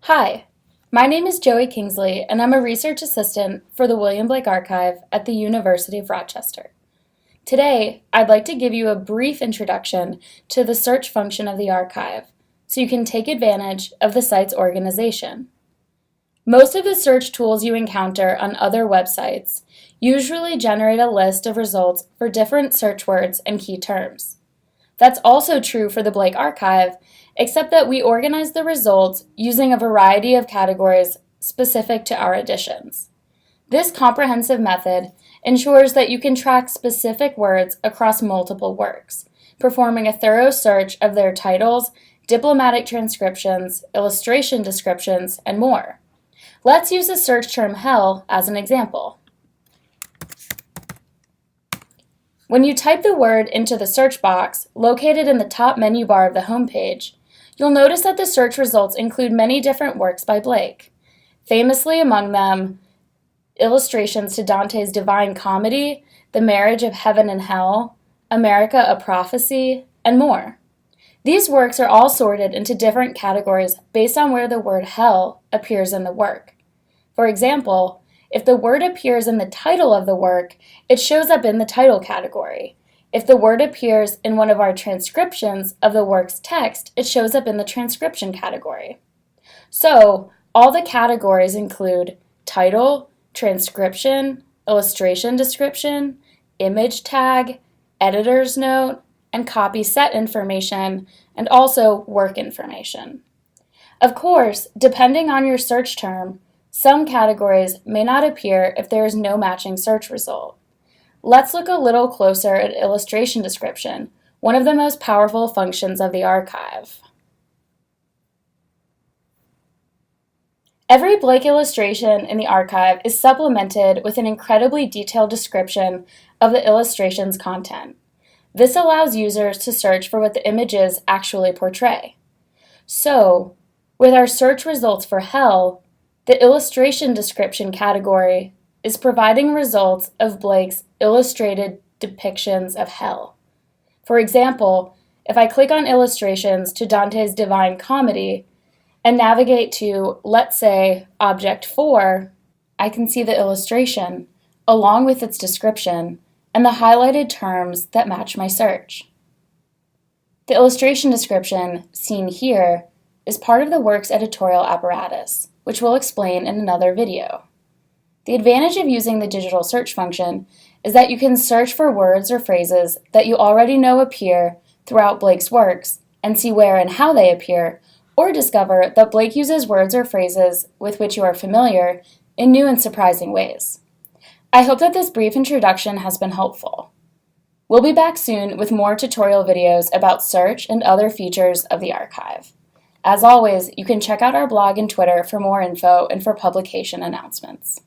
Hi, my name is Joey Kingsley, and I'm a research assistant for the William Blake Archive at the University of Rochester. Today, I'd like to give you a brief introduction to the search function of the archive, so you can take advantage of the site's organization. Most of the search tools you encounter on other websites usually generate a list of results for different search words and key terms. That's also true for the Blake Archive, except that we organize the results using a variety of categories specific to our editions. This comprehensive method ensures that you can track specific words across multiple works, performing a thorough search of their titles, diplomatic transcriptions, illustration descriptions, and more. Let's use the search term hell as an example. When you type the word into the search box located in the top menu bar of the homepage, you'll notice that the search results include many different works by Blake, famously among them illustrations to Dante's Divine Comedy, The Marriage of Heaven and Hell, America a Prophecy, and more. These works are all sorted into different categories based on where the word hell appears in the work. For example, if the word appears in the title of the work, it shows up in the title category. If the word appears in one of our transcriptions of the work's text, it shows up in the transcription category. So, all the categories include title, transcription, illustration description, image tag, editor's note, and copy set information, and also work information. Of course, depending on your search term, some categories may not appear if there is no matching search result. Let's look a little closer at illustration description, one of the most powerful functions of the archive. Every Blake illustration in the archive is supplemented with an incredibly detailed description of the illustration's content. This allows users to search for what the images actually portray. So, with our search results for hell, the illustration description category is providing results of Blake's illustrated depictions of hell. For example, if I click on illustrations to Dante's Divine Comedy and navigate to, let's say, Object 4, I can see the illustration, along with its description, and the highlighted terms that match my search. The illustration description, seen here, is part of the work's editorial apparatus, which we'll explain in another video. The advantage of using the digital search function is that you can search for words or phrases that you already know appear throughout Blake's works and see where and how they appear, or discover that Blake uses words or phrases with which you are familiar in new and surprising ways. I hope that this brief introduction has been helpful. We'll be back soon with more tutorial videos about search and other features of the archive. As always, you can check out our blog and Twitter for more info and for publication announcements.